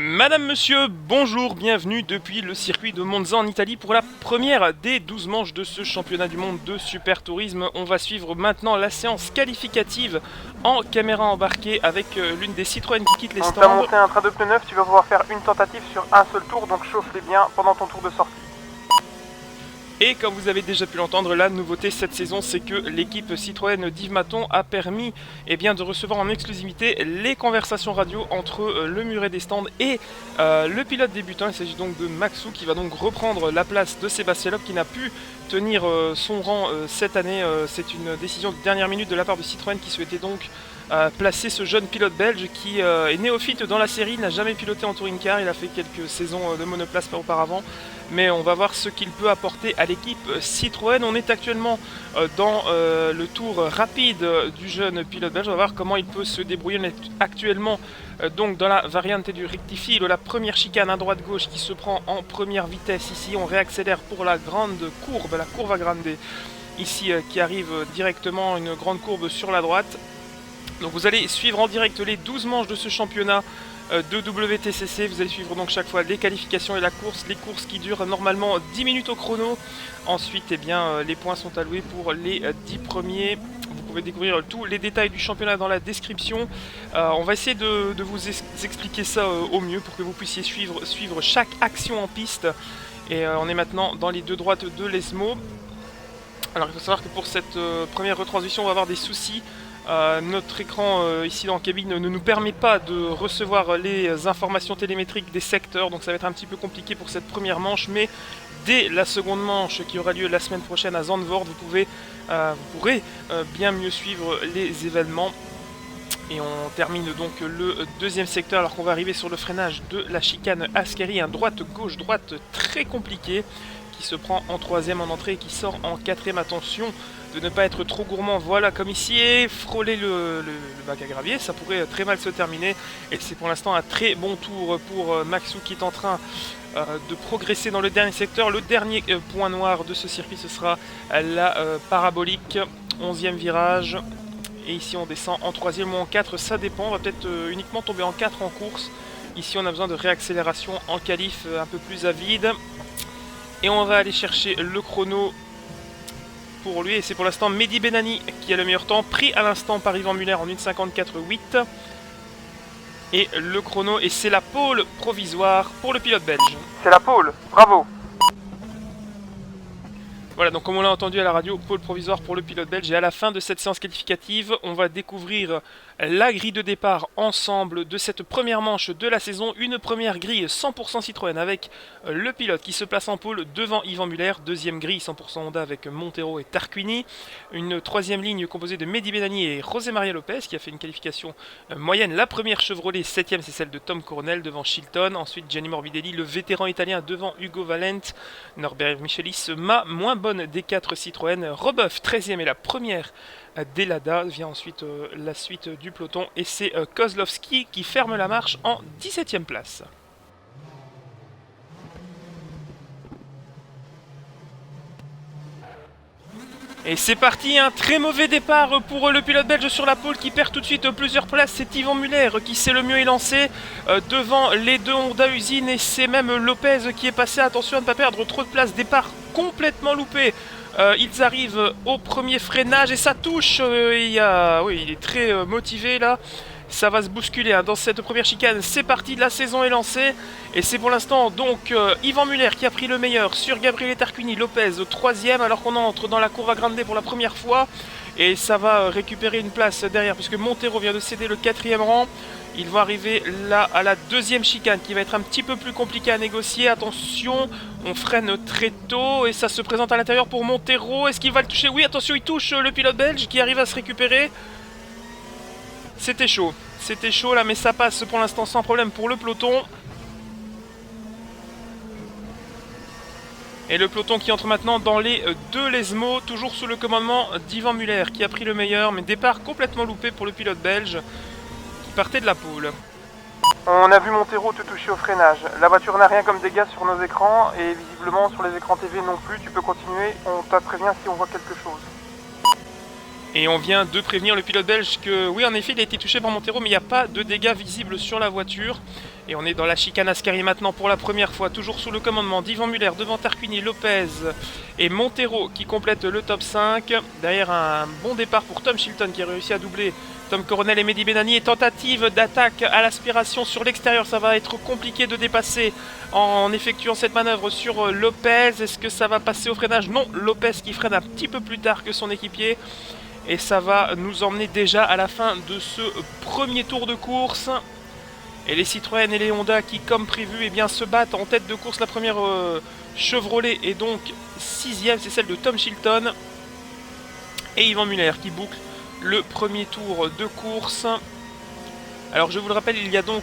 Madame, monsieur, bonjour, bienvenue depuis le circuit de Monza en Italie pour la première des 12 manches de ce championnat du monde de Super Tourisme. On va suivre maintenant la séance qualificative en caméra embarquée avec l'une des Citroën qui quitte les stands. On t'a monté un train de pneus neuf, tu vas pouvoir faire une tentative sur un seul tour, donc chauffe-les bien pendant ton tour de sortie. Et comme vous avez déjà pu l'entendre, la nouveauté cette saison, c'est que l'équipe Citroën d'Yves Maton a permis de recevoir en exclusivité les conversations radio entre le muret des stands et le pilote débutant. Il s'agit donc de Maxou qui va donc reprendre la place de Sébastien Loeb qui n'a pu tenir son rang cette année. C'est une décision de dernière minute de la part de Citroën qui souhaitait donc placer ce jeune pilote belge qui est néophyte dans la série, n'a jamais piloté en touring car, il a fait quelques saisons de monoplace auparavant. Mais on va voir ce qu'il peut apporter à l'équipe Citroën. On est actuellement dans le tour rapide du jeune pilote belge. On va voir comment il peut se débrouiller. On est actuellement donc dans la variante du rectifile, la première chicane à droite-gauche qui se prend en première vitesse. Ici, on réaccélère pour la grande courbe, la Curva Grande. Ici, qui arrive directement, une grande courbe sur la droite. Donc vous allez suivre en direct les 12 manches de ce championnat de WTCC. Vous allez suivre donc chaque fois les qualifications et la course. Les courses qui durent normalement 10 minutes au chrono. Ensuite, les points sont alloués pour les 10 premiers. Vous pouvez découvrir tous les détails du championnat dans la description. On va essayer de vous expliquer ça au mieux pour que vous puissiez suivre chaque action en piste. Et on est maintenant dans les deux droites de l'ESMO. Alors il faut savoir que pour cette première retransmission, on va avoir des soucis. Notre écran ici dans la cabine ne nous permet pas de recevoir les informations télémétriques des secteurs, donc ça va être un petit peu compliqué pour cette première manche, mais dès la seconde manche qui aura lieu la semaine prochaine à Zandvoort, vous pourrez bien mieux suivre les événements. Et on termine donc le deuxième secteur alors qu'on va arriver sur le freinage de la chicane Ascari, un droite-gauche-droite très compliqué qui se prend en troisième en entrée et qui sort en quatrième. Attention de ne pas être trop gourmand, voilà comme ici, et frôler le bac à gravier, ça pourrait très mal se terminer. Et c'est pour l'instant un très bon tour pour Maxou qui est en train de progresser dans le dernier secteur. Le dernier point noir de ce circuit, ce sera la parabolique, 11e virage. Et ici on descend en troisième ou en 4, ça dépend, on va peut-être uniquement tomber en 4 en course. Ici on a besoin de réaccélération en qualif un peu plus à vide. Et on va aller chercher le chrono pour lui. Et c'est pour l'instant Mehdi Benani qui a le meilleur temps, pris à l'instant par Yvan Muller en 1,54,8. Et le chrono, et c'est la pole provisoire pour le pilote belge. C'est la pole, bravo. Voilà, donc comme on l'a entendu à la radio, pole provisoire pour le pilote belge. Et à la fin de cette séance qualificative, on va découvrir la grille de départ ensemble de cette première manche de la saison. Une première grille 100% Citroën avec le pilote qui se place en pole devant Yvan Muller. Deuxième grille 100% Honda avec Montero et Tarquini. Une troisième ligne composée de Mehdi Benani et José Maria Lopez qui a fait une qualification moyenne. La première Chevrolet, septième, c'est celle de Tom Coronel devant Chilton. Ensuite Gianni Morbidelli, le vétéran italien devant Hugo Valent. Norbert Michelis, moins bonne des 4 Citroën. Rebeuf 13e et la première des Lada. Vient ensuite la suite du peloton et c'est Kozlowski qui ferme la marche en 17e place. Et c'est parti, un très mauvais départ pour le pilote belge sur la pole qui perd tout de suite plusieurs places. C'est Yvan Muller qui s'est le mieux élancé devant les deux Honda Usine et c'est même Lopez qui est passé. Attention à ne pas perdre trop de place, départ complètement loupé. Ils arrivent au premier freinage et ça touche. Il est très motivé là. Ça va se bousculer dans cette première chicane. C'est parti, la saison est lancée. Et c'est pour l'instant donc Yvan Muller qui a pris le meilleur sur Gabriele Tarquini. Lopez 3e alors qu'on entre dans la Curva Grande pour la première fois. Et ça va récupérer une place derrière puisque Montero vient de céder le 4e rang. Ils vont arriver là à la deuxième chicane qui va être un petit peu plus compliquée à négocier. Attention, on freine très tôt et ça se présente à l'intérieur pour Montero. Est-ce qu'il va le toucher? Oui, attention, il touche le pilote belge qui arrive à se récupérer. C'était chaud là, mais ça passe pour l'instant sans problème pour le peloton. Et le peloton qui entre maintenant dans les deux Lesmo, toujours sous le commandement d'Yvan Muller qui a pris le meilleur, mais départ complètement loupé pour le pilote belge qui partait de la pole. On a vu Montero te toucher au freinage. La voiture n'a rien comme dégâts sur nos écrans et visiblement sur les écrans TV non plus. Tu peux continuer, on t'a prévient si on voit quelque chose. Et on vient de prévenir le pilote belge que oui, en effet, il a été touché par Montero, mais il n'y a pas de dégâts visibles sur la voiture. Et on est dans la chicane Ascari maintenant pour la première fois, toujours sous le commandement d'Yvan Muller, devant Tarquini, Lopez et Montero qui complètent le top 5. Derrière un bon départ pour Tom Chilton qui a réussi à doubler Tom Coronel et Mehdi Benani. Et tentative d'attaque à l'aspiration sur l'extérieur, ça va être compliqué de dépasser en effectuant cette manœuvre sur Lopez. Est-ce que ça va passer au freinage? Non, Lopez qui freine un petit peu plus tard que son équipier. Et ça va nous emmener déjà à la fin de ce premier tour de course. Et les Citroën et les Honda qui, comme prévu, eh bien, se battent en tête de course. La première Chevrolet est donc 6ème, c'est celle de Tom Chilton. Et Yvan Muller qui boucle le premier tour de course. Alors je vous le rappelle, il y a donc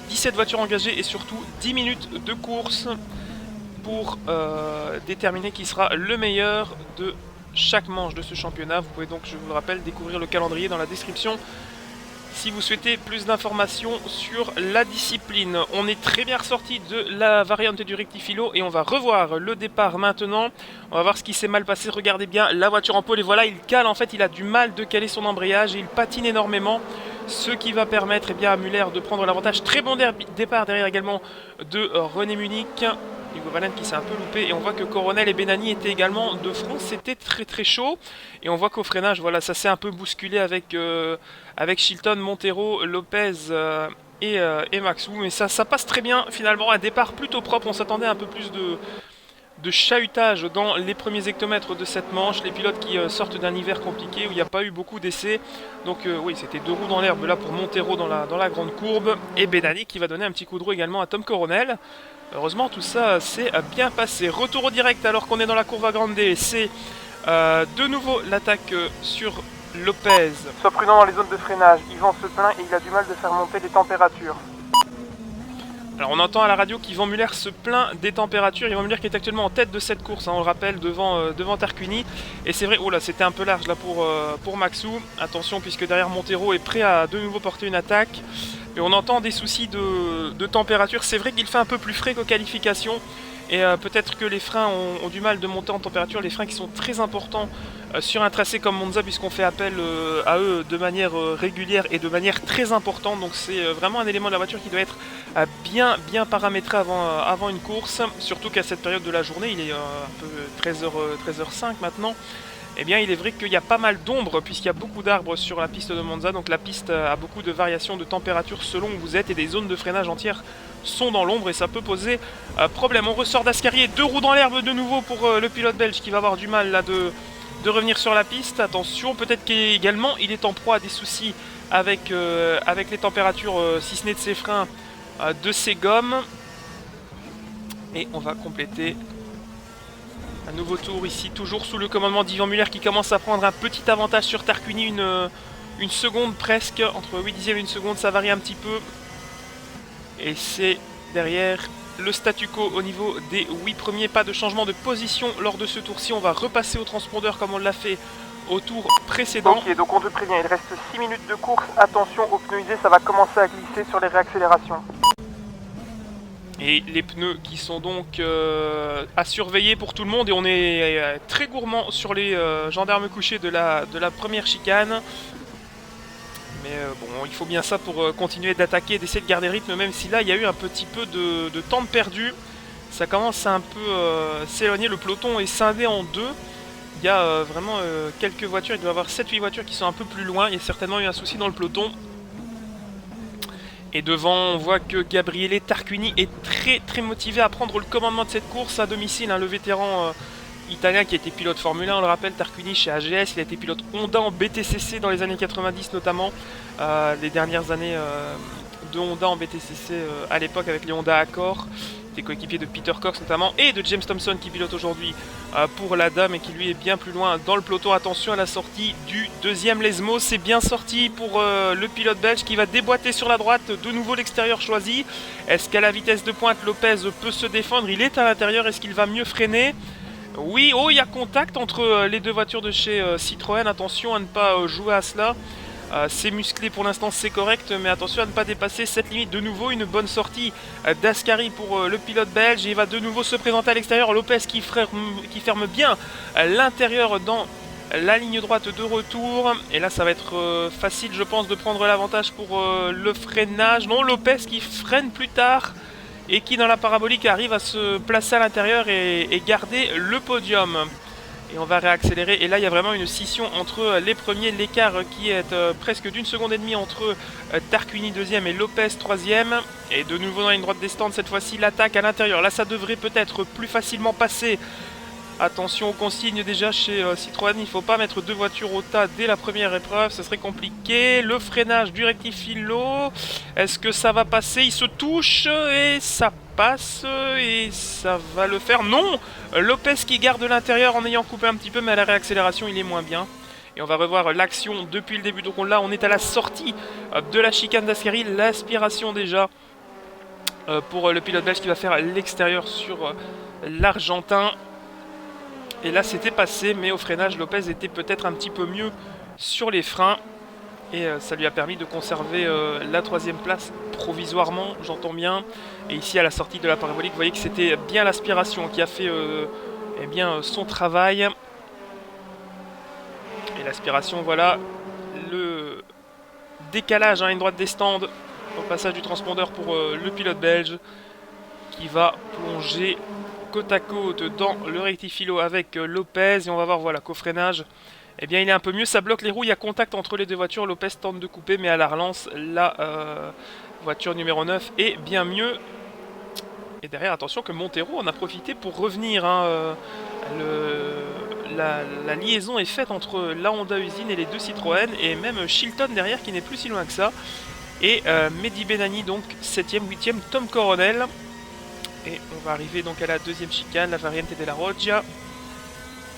17 voitures engagées et surtout 10 minutes de course pour déterminer qui sera le meilleur de chaque manche de ce championnat. Vous pouvez donc, je vous le rappelle, découvrir le calendrier dans la description si vous souhaitez plus d'informations sur la discipline. On est très bien ressorti de la variante du rectifilo et on va revoir le départ maintenant. On va voir ce qui s'est mal passé. Regardez bien la voiture en pôle et voilà, il cale. En fait, il a du mal de caler son embrayage et il patine énormément. Ce qui va permettre eh bien, à Muller de prendre l'avantage. Très bon départ derrière également de René Munich. Hugo Valen qui s'est un peu loupé et on voit que Coronel et Benani étaient également de front, c'était très chaud et on voit qu'au freinage, voilà, ça s'est un peu bousculé avec, avec Chilton, Montero, Lopez et Maxou, mais ça passe très bien finalement, un départ plutôt propre. On s'attendait à un peu plus de chahutage dans les premiers hectomètres de cette manche, les pilotes qui sortent d'un hiver compliqué où il n'y a pas eu beaucoup d'essais, donc oui, c'était 2 roues dans l'herbe là pour Montero dans la grande courbe et Benani qui va donner un petit coup de roue également à Tom Coronel. Heureusement, tout ça s'est bien passé. Retour au direct alors qu'on est dans la Curva Grande. C'est de nouveau l'attaque sur Lopez. Sois prudent dans les zones de freinage. Yvan se plaint et il a du mal de faire monter les températures. Alors on entend à la radio qu'Yvan Muller se plaint des températures. Yvan Muller qui est actuellement en tête de cette course, hein, on le rappelle, devant Tarquini. Et c'est vrai, oh là, c'était un peu large là pour Maxou. Attention puisque derrière Montero est prêt à de nouveau porter une attaque. Mais on entend des soucis de température. C'est vrai qu'il fait un peu plus frais qu'aux qualifications. Et peut-être que les freins ont du mal de monter en température. Les freins qui sont très importants sur un tracé comme Monza, puisqu'on fait appel à eux de manière régulière et de manière très importante. Donc c'est vraiment un élément de la voiture qui doit être bien paramétré avant une course. Surtout qu'à cette période de la journée, il est un peu 13h05 maintenant. Eh bien, il est vrai qu'il y a pas mal d'ombre puisqu'il y a beaucoup d'arbres sur la piste de Monza. Donc la piste a beaucoup de variations de température selon où vous êtes et des zones de freinage entières sont dans l'ombre et ça peut poser problème. On ressort d'Ascari, 2 roues dans l'herbe de nouveau pour le pilote belge qui va avoir du mal là de revenir sur la piste. Attention, peut-être qu'également il est en proie à des soucis avec les températures, si ce n'est de ses freins, de ses gommes. Et on va compléter un nouveau tour ici, toujours sous le commandement d'Yvan Muller qui commence à prendre un petit avantage sur Tarquini, une seconde presque, entre 8 dixièmes et 1 seconde, ça varie un petit peu. Et c'est derrière le statu quo au niveau des 8 premiers, pas de changement de position lors de ce tour-ci. On va repasser au transpondeur comme on l'a fait au tour précédent. Ok, donc on te prévient, il reste 6 minutes de course, attention aux pneus usés, ça va commencer à glisser sur les réaccélérations. Et les pneus qui sont donc à surveiller pour tout le monde. Et on est très gourmand sur les gendarmes couchés de la première chicane. Mais bon, il faut bien ça pour continuer d'attaquer, d'essayer de garder le rythme. Même si là, il y a eu un petit peu de temps de perdu. Ça commence à un peu s'éloigner. Le peloton est scindé en deux. Il y a vraiment quelques voitures. Il doit y avoir 7-8 voitures qui sont un peu plus loin. Il y a certainement eu un souci dans le peloton. Et devant, on voit que Gabriele Tarquini est très motivé à prendre le commandement de cette course à domicile. Hein, le vétéran italien qui a été pilote Formule 1, on le rappelle, Tarquini chez AGS, il a été pilote Honda en BTCC dans les années 90 notamment. Les dernières années de Honda en BTCC à l'époque avec les Honda Accord. Des coéquipiers de Peter Cox notamment et de James Thompson qui pilote aujourd'hui pour la dame et qui lui est bien plus loin dans le peloton. Attention à la sortie du deuxième Lesmo, c'est bien sorti pour le pilote belge qui va déboîter sur la droite, de nouveau l'extérieur choisi. Est-ce qu'à la vitesse de pointe Lopez peut se défendre? Il est à l'intérieur, est-ce qu'il va mieux freiner? Oui, oh il y a contact entre les deux voitures de chez Citroën, attention à ne pas jouer à cela. C'est musclé pour l'instant, c'est correct, mais attention à ne pas dépasser cette limite. De nouveau, une bonne sortie d'Ascari pour le pilote belge. Il va de nouveau se présenter à l'extérieur. Lopez qui ferme bien l'intérieur dans la ligne droite de retour. Et là, ça va être facile, je pense, de prendre l'avantage pour le freinage. Non, Lopez qui freine plus tard et qui, dans la parabolique, arrive à se placer à l'intérieur et garder le podium. Et on va réaccélérer. Et là, il y a vraiment une scission entre les premiers. L'écart qui est presque d'1,5 seconde entre Tarquini 2e et Lopez 3e. Et de nouveau dans la ligne droite des stands, cette fois-ci, l'attaque à l'intérieur. Là, ça devrait peut-être plus facilement passer. Attention aux consignes déjà chez Citroën, il ne faut pas mettre deux voitures au tas dès la première épreuve, ce serait compliqué. Le freinage du rectifilo, est-ce que ça va passer? Il se touche et ça passe et ça va le faire. Non, Lopez qui garde l'intérieur en ayant coupé un petit peu, mais à la réaccélération il est moins bien. Et on va revoir l'action depuis le début. Donc là on est à la sortie de la chicane d'Ascari, l'aspiration déjà pour le pilote belge qui va faire l'extérieur sur l'Argentin. Et là c'était passé, mais au freinage Lopez était peut-être un petit peu mieux sur les freins. Et ça lui a permis de conserver la 3e place provisoirement, j'entends bien. Et ici à la sortie de la parabolique, vous voyez que c'était bien l'aspiration qui a fait eh bien, son travail. Et l'aspiration, voilà, le décalage à une droite des stands au passage du transpondeur pour le pilote belge qui va plonger côte à côte dans le rectifilo avec Lopez. Et on va voir voilà, qu'au freinage, eh bien, il est un peu mieux. Ça bloque les roues, il y a contact entre les deux voitures. Lopez tente de couper, mais à la relance, la voiture numéro 9 est bien mieux. Et derrière, attention que Montero en a profité pour revenir. Hein, la liaison est faite entre la Honda usine et les deux Citroën. Et même Chilton derrière qui n'est plus si loin que ça. Et Mehdi Benani, donc 7e, 8e, Tom Coronel. Et on va arriver donc à la 2e chicane, la Variante della Roggia.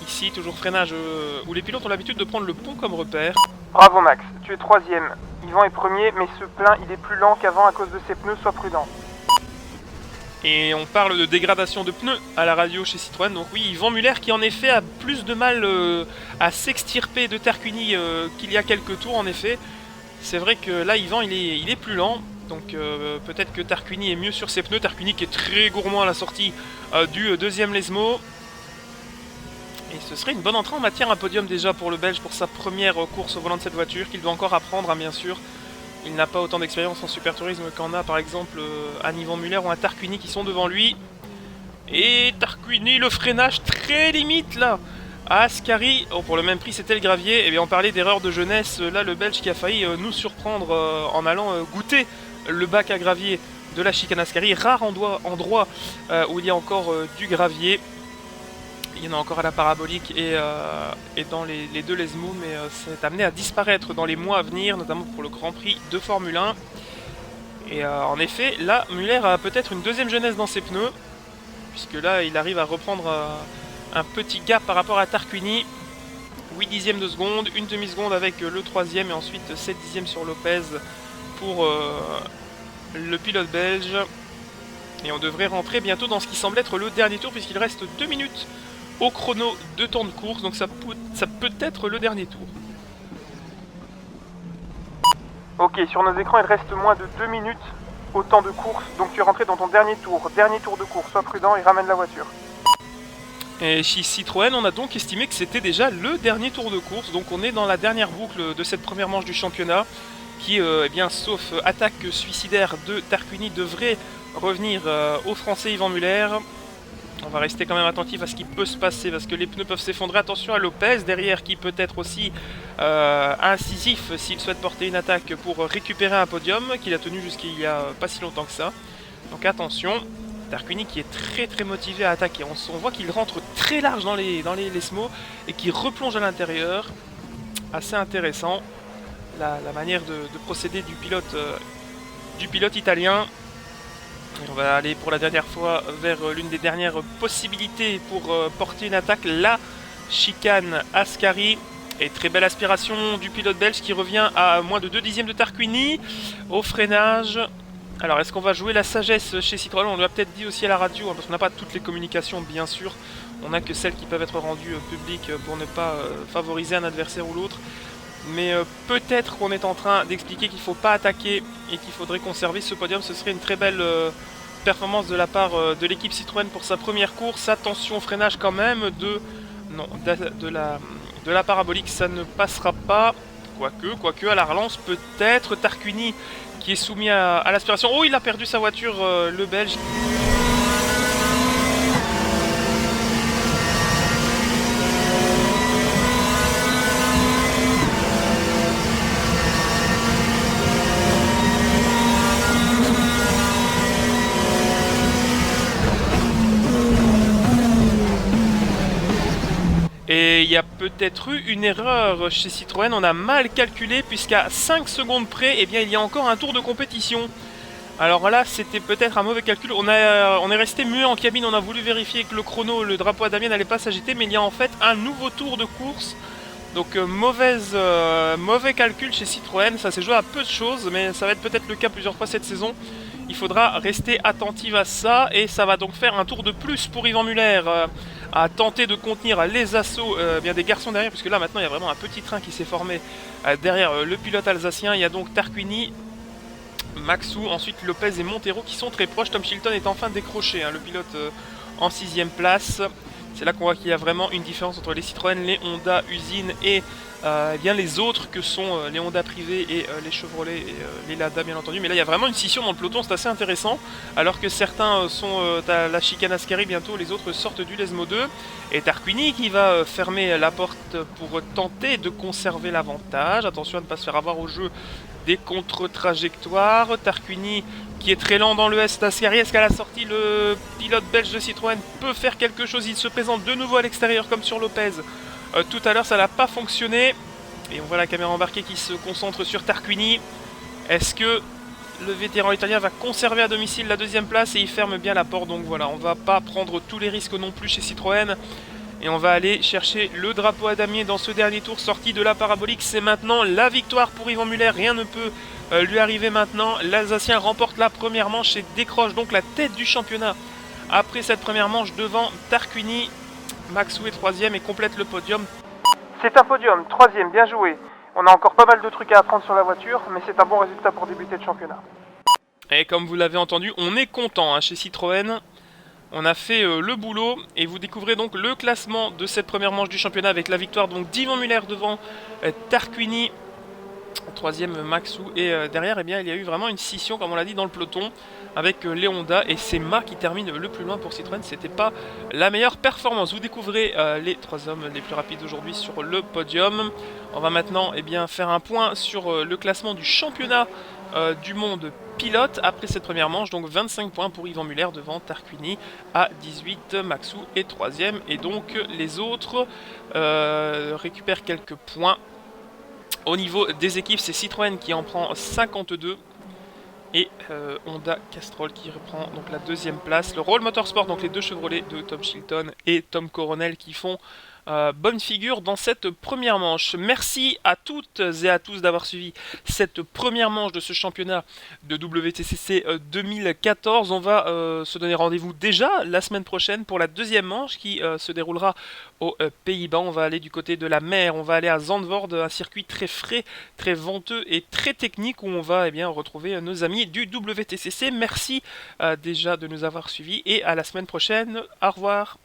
Ici, toujours freinage où les pilotes ont l'habitude de prendre le pont comme repère. Bravo Max, tu es 3e. Yvan est premier, mais ce plein il est plus lent qu'avant à cause de ses pneus, sois prudent. Et on parle de dégradation de pneus à la radio chez Citroën. Donc oui, Yvan Muller qui en effet a plus de mal à s'extirper de Tarquini qu'il y a quelques tours en effet. C'est vrai que là, Yvan il est plus lent. Donc peut-être que Tarquini est mieux sur ses pneus. Tarquini qui est très gourmand à la sortie du 2e Lesmo. Et ce serait une bonne entrée en matière, un podium déjà pour le Belge pour sa première course au volant de cette voiture, qu'il doit encore apprendre, hein, bien sûr. Il n'a pas autant d'expérience en super tourisme qu'en a par exemple un Yvan Muller ou un Tarquini qui sont devant lui. Et Tarquini, le freinage très limite là à Ascari. Oh, pour le même prix c'était le gravier. Et bien on parlait d'erreur de jeunesse, là le Belge qui a failli nous surprendre en allant goûter le bac à gravier de la chicane Ascari. Rare endroit où il y a encore du gravier. Il y en a encore à la parabolique et dans les deux Lesmo, mais c'est amené à disparaître dans les mois à venir, notamment pour le Grand Prix de Formule 1. Et en effet, là, Muller a peut-être une 2e jeunesse dans ses pneus, puisque là, il arrive à reprendre un petit gap par rapport à Tarquini. 8 dixièmes de seconde, une demi-seconde avec le 3e et ensuite 7 dixièmes sur Lopez pour le pilote belge. Et on devrait rentrer bientôt dans ce qui semble être le dernier tour, puisqu'il reste 2 minutes au chrono de temps de course, donc ça peut être le dernier tour. Ok, sur nos écrans il reste moins de 2 minutes au temps de course, donc tu es rentré dans ton dernier tour de course, sois prudent et ramène la voiture. Et chez Citroën, on a donc estimé que c'était déjà le dernier tour de course, donc on est dans la dernière boucle de cette première manche du championnat, qui, eh bien, sauf attaque suicidaire de Tarquini, devrait revenir au Français Yvan Muller. On va rester quand même attentif à ce qui peut se passer parce que les pneus peuvent s'effondrer. Attention à Lopez derrière qui peut être aussi incisif s'il souhaite porter une attaque pour récupérer un podium qu'il a tenu jusqu'il y a pas si longtemps que ça. Donc attention, Tarquini qui est très très motivé à attaquer. On voit qu'il rentre très large dans les Lesmo et qui replonge à l'intérieur. Assez intéressant la manière de procéder du pilote italien. Et on va aller pour la dernière fois vers l'une des dernières possibilités pour porter une attaque, la chicane Ascari. Et très belle aspiration du pilote belge qui revient à moins de 2 dixièmes de Tarquini au freinage. Alors est-ce qu'on va jouer la sagesse chez Citroën? On l'a peut-être dit aussi à la radio, hein, parce qu'on n'a pas toutes les communications bien sûr. On n'a que celles qui peuvent être rendues publiques pour ne pas favoriser un adversaire ou l'autre. Mais peut-être qu'on est en train d'expliquer qu'il ne faut pas attaquer et qu'il faudrait conserver ce podium. Ce serait une très belle performance de la part de l'équipe Citroën pour sa première course. Attention au freinage quand même de la de la parabolique, ça ne passera pas. Quoique, à la relance, peut-être Tarquini qui est soumis à l'aspiration. Oh, il a perdu sa voiture, le Belge. Et il y a peut-être eu une erreur chez Citroën, on a mal calculé puisqu'à 5 secondes près, eh bien, il y a encore un tour de compétition. Alors là, c'était peut-être un mauvais calcul, on est resté muet en cabine, on a voulu vérifier que le chrono, le drapeau à damier n'allait pas s'agiter, mais il y a en fait un nouveau tour de course. Donc mauvais calcul chez Citroën, ça s'est joué à peu de choses, mais ça va être peut-être le cas plusieurs fois cette saison. Il faudra rester attentif à ça, et ça va donc faire un tour de plus pour Yvan Muller à tenter de contenir les assauts bien des garçons derrière, puisque là maintenant il y a vraiment un petit train qui s'est formé derrière le pilote alsacien. Il y a donc Tarquini, Maxou, ensuite Lopez et Montero qui sont très proches. Tom Chilton est enfin décroché, le pilote en 6ème place. C'est là qu'on voit qu'il y a vraiment une différence entre les Citroën, les Honda usine et bien les autres que sont les Honda privés et les Chevrolet et les Lada bien entendu. Mais là il y a vraiment une scission dans le peloton, c'est assez intéressant. Alors que certains sont à la chicane Ascari bientôt, les autres sortent du Lesmo 2. Et Tarquini qui va fermer la porte pour tenter de conserver l'avantage. Attention à ne pas se faire avoir au jeu des contre-trajectoires. Tarquini qui est très lent dans le S d'Ascari. Est-ce qu'à la sortie le pilote belge de Citroën peut faire quelque chose? Il se présente de nouveau à l'extérieur comme sur Lopez. Tout à l'heure ça n'a pas fonctionné. Et on voit la caméra embarquée qui se concentre sur Tarquini. Est-ce que le vétéran italien va conserver à domicile la 2ème place? Et il ferme bien la porte. Donc voilà, on va pas prendre tous les risques non plus chez Citroën. Et on va aller chercher le drapeau à damier dans ce dernier tour sorti de la parabolique. C'est maintenant la victoire pour Yvan Muller. Rien ne peut lui arriver maintenant. L'Alsacien remporte la première manche et décroche donc la tête du championnat. Après cette première manche devant Tarquini, Maxou est 3ème et complète le podium. C'est un podium, 3ème, bien joué. On a encore pas mal de trucs à apprendre sur la voiture, mais c'est un bon résultat pour débuter le championnat. Et comme vous l'avez entendu, on est content chez Citroën. On a fait le boulot et vous découvrez donc le classement de cette première manche du championnat avec la victoire d'Yvan Muller devant Tarquini, 3ème Maxou, et derrière eh bien, il y a eu vraiment une scission comme on l'a dit dans le peloton avec les Honda, et c'est Ma qui termine le plus loin pour Citroën. C'était pas la meilleure performance. Vous découvrez les 3 hommes les plus rapides aujourd'hui sur le podium. On va maintenant eh bien, faire un point sur le classement du championnat du monde pilote après cette première manche. Donc 25 points pour Yvan Muller devant Tarquini à 18, Maxou est 3ème, et donc les autres récupèrent quelques points. Au niveau des équipes, c'est Citroën qui en prend 52 et Honda Castrol qui reprend donc la 2ème place. Le Roll Motorsport, donc les 2 Chevrolet de Tom Chilton et Tom Coronel qui font bonne figure dans cette première manche. Merci à toutes et à tous d'avoir suivi cette première manche de ce championnat de WTCC 2014. On va se donner rendez-vous déjà la semaine prochaine pour la 2e manche qui se déroulera aux Pays-Bas. On va aller du côté de la mer, on va aller à Zandvoort, un circuit très frais, très venteux et très technique où on va eh bien, retrouver nos amis du WTCC. Merci déjà de nous avoir suivis et à la semaine prochaine. Au revoir.